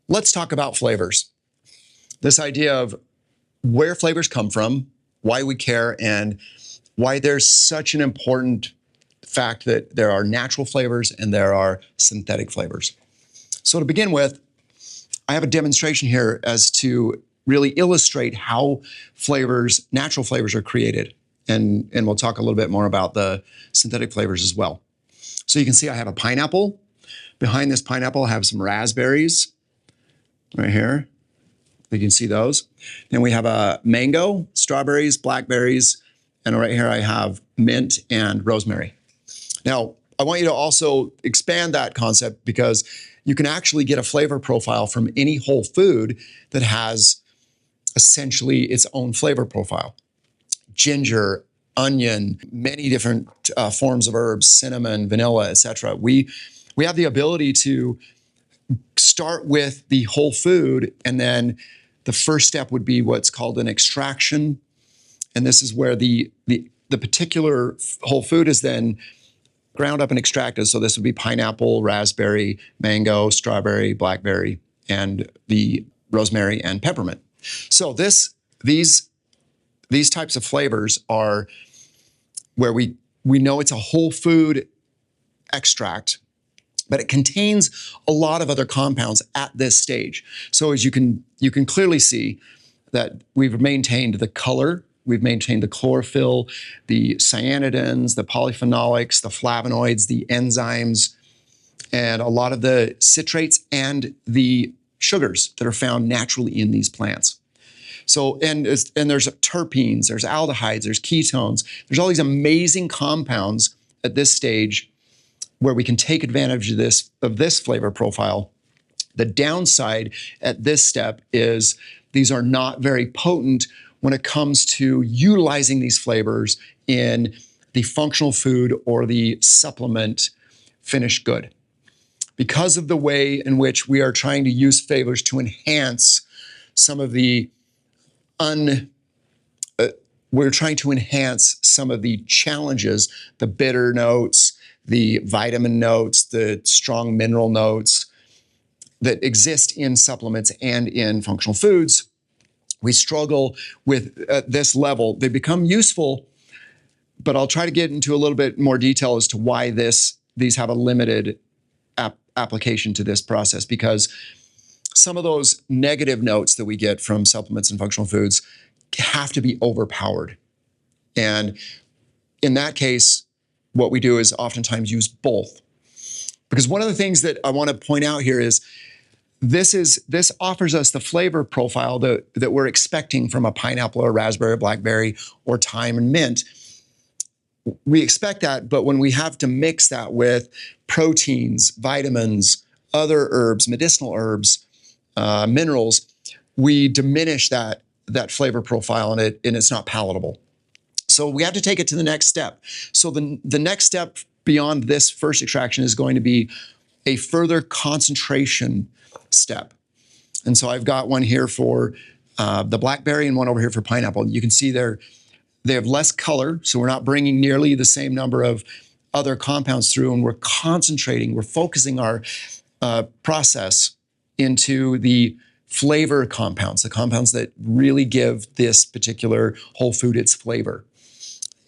Let's talk about flavors. This idea of where flavors come from, why we care, and why there's such an important fact that there are natural flavors and there are synthetic flavors. So to begin with, I have a demonstration here as to really illustrate how flavors, natural flavors, are created. And we'll talk a little bit more about the synthetic flavors as well. So you can see I have a pineapple. Behind this pineapple, I have some raspberries right here. You can see those. Then we have a mango, strawberries, blackberries, and right here I have mint and rosemary. Now, I want you to also expand that concept because you can actually get a flavor profile from any whole food that has essentially its own flavor profile. Ginger, onion, many different forms of herbs, cinnamon, vanilla, etc. We have the ability to start with the whole food, and then the first step would be what's called an extraction. And this is where the particular whole food is then ground up and extracted. So this would be pineapple, raspberry, mango, strawberry, blackberry, and the rosemary and peppermint. So these types of flavors are where we know it's a whole food extract, but it contains a lot of other compounds at this stage. So as you can clearly see that we've maintained the color, we've maintained the chlorophyll, the cyanidins, the polyphenolics, the flavonoids, the enzymes, and a lot of the citrates and the sugars that are found naturally in these plants. So, and there's terpenes, there's aldehydes, there's ketones, there's all these amazing compounds at this stage where we can take advantage of this flavor profile. The downside at this step is these are not very potent when it comes to utilizing these flavors in the functional food or the supplement finished good. Because of the way in which we are trying to use flavors to enhance some of the we're trying to enhance some of the challenges, the bitter notes, the vitamin notes, the strong mineral notes that exist in supplements and in functional foods. We struggle with at this level. They become useful, but I'll try to get into a little bit more detail as to why these have a limited application to this process, because some of those negative notes that we get from supplements and functional foods have to be overpowered. And in that case, what we do is oftentimes use both. Because one of the things that I want to point out here is this offers us the flavor profile that we're expecting from a pineapple or raspberry, blackberry, or thyme and mint. We expect that, but when we have to mix that with proteins, vitamins, other herbs, medicinal herbs, minerals, we diminish that flavor profile and it's not palatable. So we have to take it to the next step. So the next step beyond this first extraction is going to be a further concentration step. And so I've got one here for the blackberry and one over here for pineapple. You can see they have less color, so we're not bringing nearly the same number of other compounds through, and we're focusing our process into the flavor compounds, the compounds that really give this particular whole food its flavor.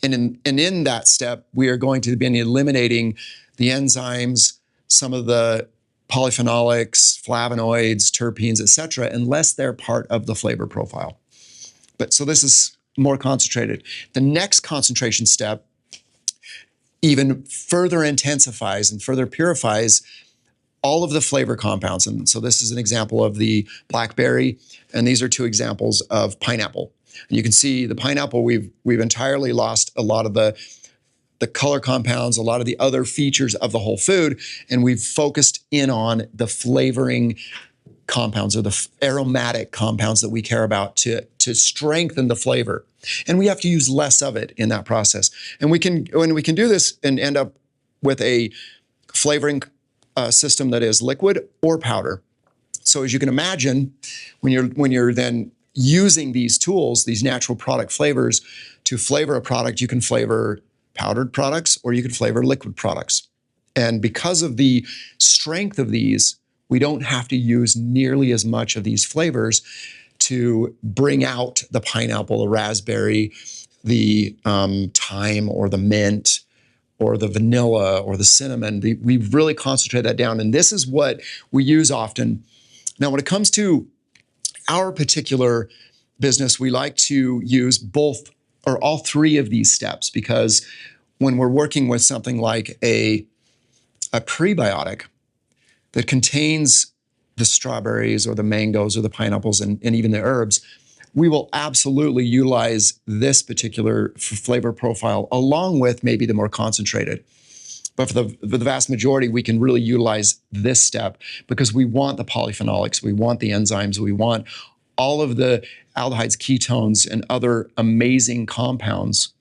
And in that step, we are going to be eliminating the enzymes, some of the polyphenolics, flavonoids, terpenes, etc., unless they're part of the flavor profile. But so this is more concentrated. The next concentration step even further intensifies and further purifies all of the flavor compounds. And so this is an example of the blackberry, and these are two examples of pineapple. And you can see the pineapple, we've entirely lost a lot of the color compounds, a lot of the other features of the whole food, and we've focused in on the flavoring compounds or the aromatic compounds that we care about to strengthen the flavor. And we have to use less of it in that process. And when we can do this and end up with a flavoring system that is liquid or powder. So as you can imagine, when you're then using these tools, these natural product flavors to flavor a product, you can flavor powdered products or you can flavor liquid products. And because of the strength of these, We don't have to use nearly as much of these flavors to bring out the pineapple, the raspberry, the thyme, or the mint, or the vanilla, or the cinnamon. We've really concentrated that down, and this is what we use often. Now, when it comes to our particular business, we like to use both or all three of these steps, because when we're working with something like a prebiotic that contains the strawberries or the mangoes or the pineapples and even the herbs, we will absolutely utilize this particular flavor profile along with maybe the more concentrated. But for the vast majority, we can really utilize this step because we want the polyphenolics, we want the enzymes, we want all of the aldehydes, ketones, and other amazing compounds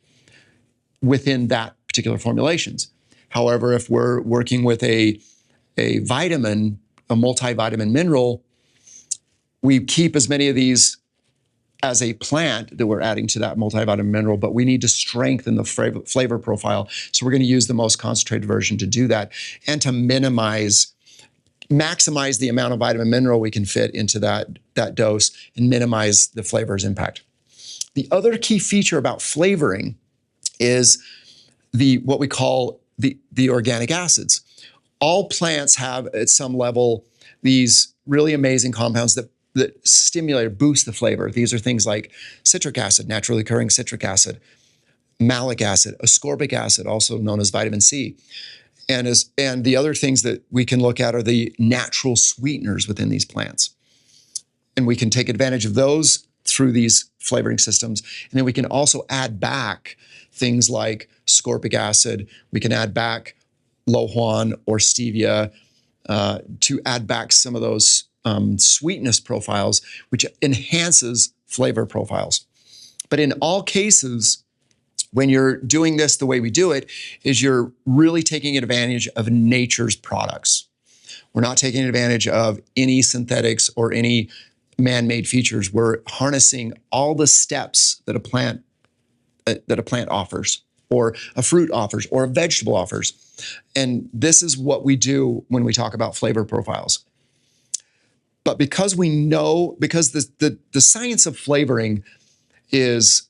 within that particular formulations. However, if we're working with a vitamin, a multivitamin mineral, we keep as many of these as a plant that we're adding to that multivitamin mineral, but we need to strengthen the flavor profile. So we're going to use the most concentrated version to do that and to maximize the amount of vitamin mineral we can fit into that dose and minimize the flavor's impact. The other key feature about flavoring is what we call the organic acids. All plants have at some level these really amazing compounds that stimulate or boost the flavor. These are things like citric acid, naturally occurring citric acid, malic acid, ascorbic acid, also known as vitamin C. And the other things that we can look at are the natural sweeteners within these plants. And we can take advantage of those through these flavoring systems. And then we can also add back things like ascorbic acid. We can add back lohuan or stevia to add back some of those sweetness profiles, which enhances flavor profiles. But in all cases, when you're doing this the way we do it, is you're really taking advantage of nature's products. We're not taking advantage of any synthetics or any man-made features. We're harnessing all the steps that a plant offers, or a fruit offers, or a vegetable offers. And this is what we do when we talk about flavor profiles. But because the science of flavoring has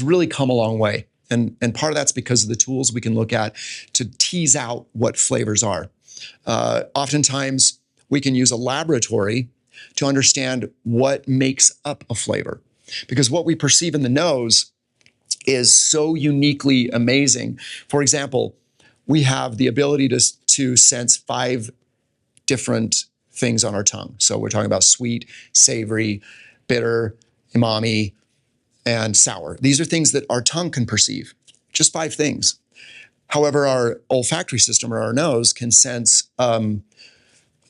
really come a long way. And part of that's because of the tools we can look at to tease out what flavors are. Oftentimes, we can use a laboratory to understand what makes up a flavor. Because what we perceive in the nose is so uniquely amazing. For example, we have the ability to sense 5 different things on our tongue. So we're talking about sweet, savory, bitter, umami, and sour. These are things that our tongue can perceive, just 5 things. However, our olfactory system, or our nose, can sense,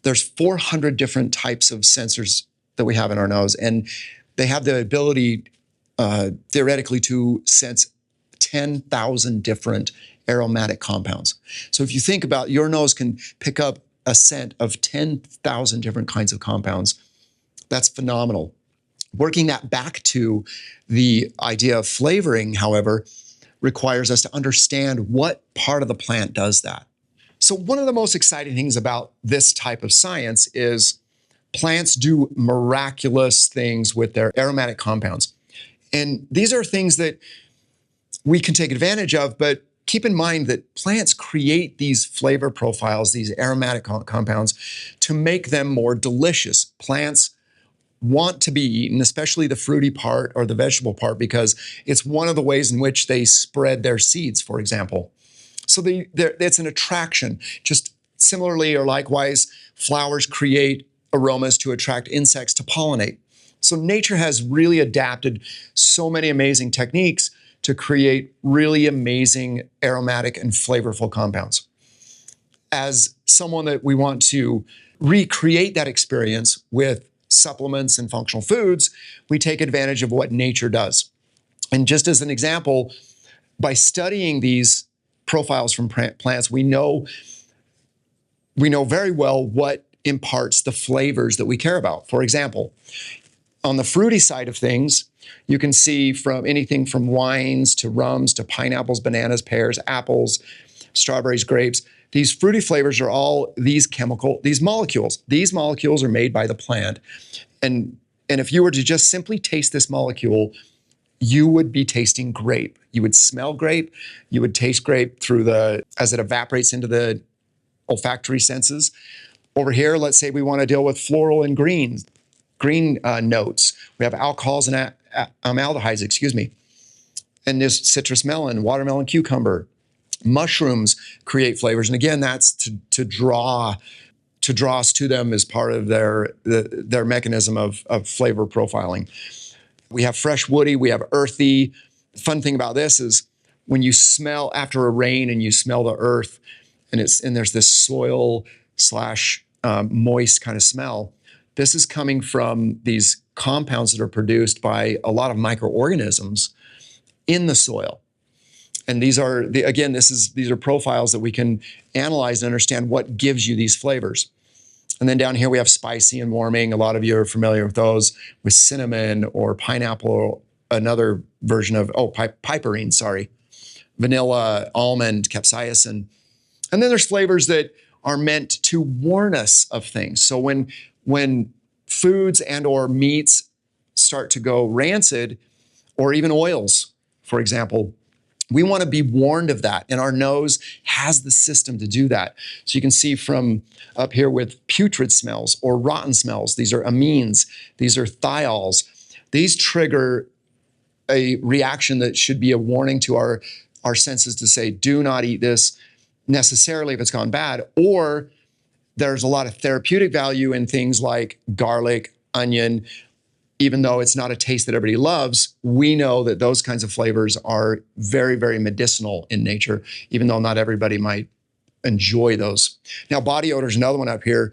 there's 400 different types of sensors that we have in our nose, and they have the ability, theoretically, to sense 10,000 different aromatic compounds. So if you think about, your nose can pick up a scent of 10,000 different kinds of compounds. That's phenomenal. Working that back to the idea of flavoring, however, requires us to understand what part of the plant does that. So one of the most exciting things about this type of science is plants do miraculous things with their aromatic compounds. And these are things that we can take advantage of, but keep in mind that plants create these flavor profiles, these aromatic compounds, to make them more delicious. Plants want to be eaten, especially the fruity part or the vegetable part, because it's one of the ways in which they spread their seeds, for example. So it's an attraction. Just similarly or likewise, flowers create aromas to attract insects to pollinate. So nature has really adapted so many amazing techniques to create really amazing aromatic and flavorful compounds. As someone that we want to recreate that experience with supplements and functional foods, we take advantage of what nature does. And just as an example, by studying these profiles from plants, we know very well what imparts the flavors that we care about. For example, on the fruity side of things, you can see from anything from wines to rums to pineapples, bananas, pears, apples, strawberries, grapes. These fruity flavors are all these molecules. These molecules are made by the plant. And if you were to just simply taste this molecule, you would be tasting grape. You would smell grape. You would taste grape as it evaporates into the olfactory senses. Over here, let's say we want to deal with floral and green notes. We have alcohols and aldehydes, and this citrus melon, watermelon, cucumber. Mushrooms create flavors, and again, that's to draw us to them as part of their mechanism of flavor profiling. We have fresh woody, we have earthy. The fun thing about this is when you smell after a rain and you smell the earth, and there's this soil / moist kind of smell. This is coming from these compounds that are produced by a lot of microorganisms in the soil. And these are profiles that we can analyze and understand what gives you these flavors. And then down here we have spicy and warming. A lot of you are familiar with those, with cinnamon or pineapple, or another version of, piperine, vanilla, almond, capsaicin. And then there's flavors that are meant to warn us of things. So when foods and or meats start to go rancid, or even oils, for example, we want to be warned of that, and our nose has the system to do that. So you can see from up here with putrid smells or rotten smells, these are amines, these are thiols. These trigger a reaction that should be a warning to our senses to say, do not eat this necessarily if it's gone bad. Or there's a lot of therapeutic value in things like garlic, onion. Even though it's not a taste that everybody loves, we know that those kinds of flavors are very, very medicinal in nature, even though not everybody might enjoy those. Now, body odor is another one up here,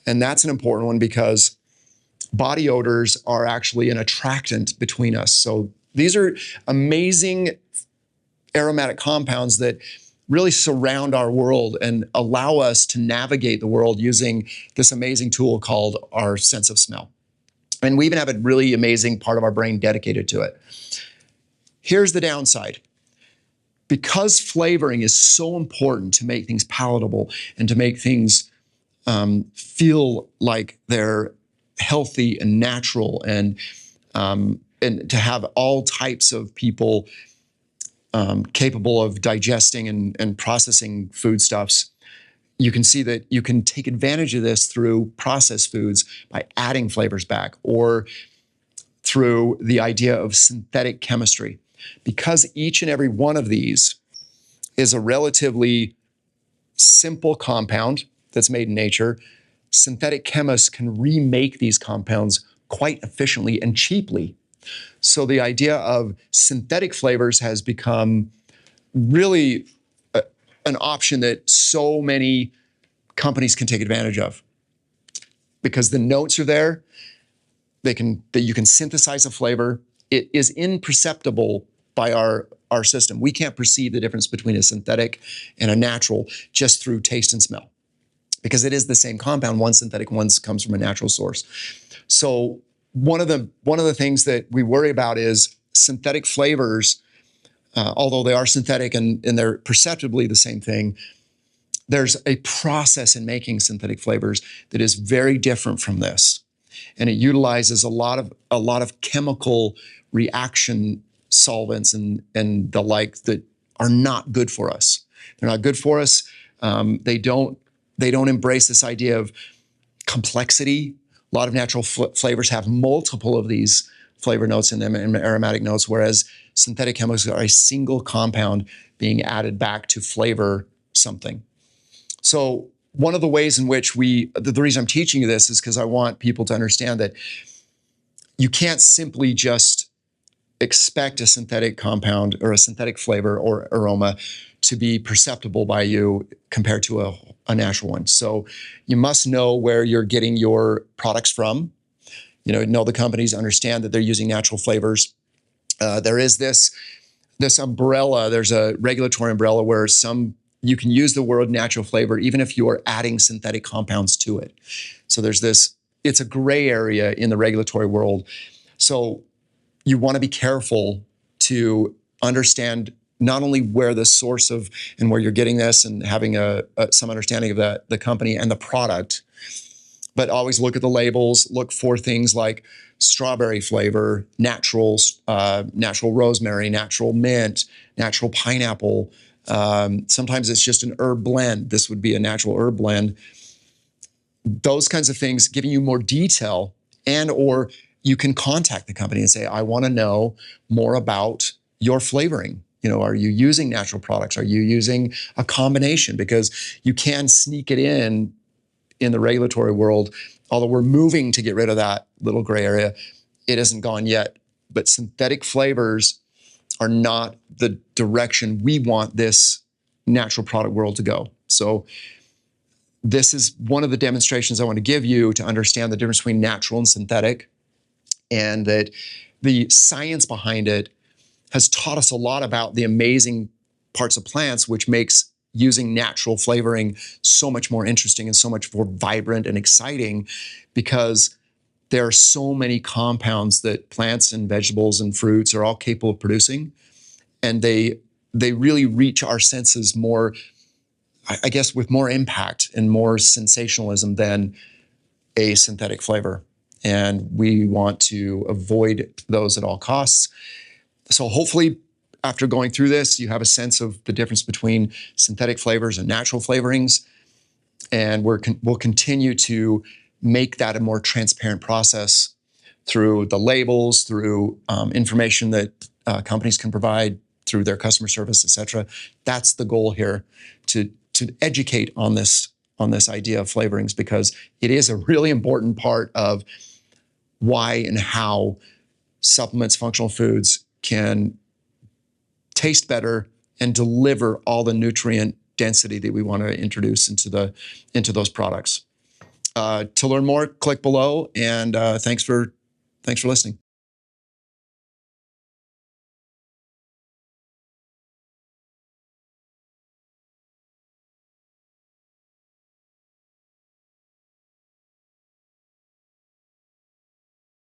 and that's an important one because body odors are actually an attractant between us. So these are amazing aromatic compounds that really surround our world and allow us to navigate the world using this amazing tool called our sense of smell. And we even have a really amazing part of our brain dedicated to it. Here's the downside. Because flavoring is so important to make things palatable and to make things feel like they're healthy and natural, and to have all types of people capable of digesting and processing foodstuffs, you can see that you can take advantage of this through processed foods by adding flavors back, or through the idea of synthetic chemistry. Because each and every one of these is a relatively simple compound that's made in nature, synthetic chemists can remake these compounds quite efficiently and cheaply. So the idea of synthetic flavors has become really an option that so many companies can take advantage of, because the notes are there. You can synthesize a flavor. It is imperceptible by our system. We can't perceive the difference between a synthetic and a natural just through taste and smell, because it is the same compound. One synthetic, one comes from a natural source. So one of the things that we worry about is synthetic flavors. Although they are synthetic and they're perceptibly the same thing, there's a process in making synthetic flavors that is very different from this. And it utilizes a lot of chemical reaction solvents and the like that are not good for us. They're not good for us. They don't embrace this idea of complexity. A lot of natural flavors have multiple of these flavor notes in them and aromatic notes, whereas synthetic chemicals are a single compound being added back to flavor something. So one of the ways in which the reason I'm teaching you this is because I want people to understand that you can't simply just expect a synthetic compound or a synthetic flavor or aroma to be perceptible by you compared to a natural one. So you must know where you're getting your products from. Know the companies, understand that they're using natural flavors. There is this umbrella. There's a regulatory umbrella where you can use the word natural flavor even if you are adding synthetic compounds to it. So it's a gray area in the regulatory world. So you want to be careful to understand not only where the source of and where you're getting this and having some understanding of the company and the product, but always look at the labels, look for things like strawberry flavor, natural rosemary, natural mint, natural pineapple. Sometimes it's just an herb blend. This would be a natural herb blend. Those kinds of things, giving you more detail, and or you can contact the company and say, I want to know more about your flavoring. Are you using natural products? Are you using a combination? Because you can sneak it in the regulatory world, although we're moving to get rid of that little gray area. It isn't gone yet. But synthetic flavors are not the direction we want this natural product world to go. So this is one of the demonstrations I want to give you to understand the difference between natural and synthetic, and that the science behind it has taught us a lot about the amazing parts of plants, which makes using natural flavoring so much more interesting and so much more vibrant and exciting, because there are so many compounds that plants and vegetables and fruits are all capable of producing. And they really reach our senses more, I guess, with more impact and more sensationalism than a synthetic flavor. And we want to avoid those at all costs. So hopefully, after going through this, you have a sense of the difference between synthetic flavors and natural flavorings. And we'll continue to make that a more transparent process through the labels, through information that companies can provide, through their customer service, et cetera. That's the goal here, to educate on this idea of flavorings, because it is a really important part of why and how supplements, functional foods can taste better and deliver all the nutrient density that we want to introduce into those products. To learn more, click below, and thanks for listening.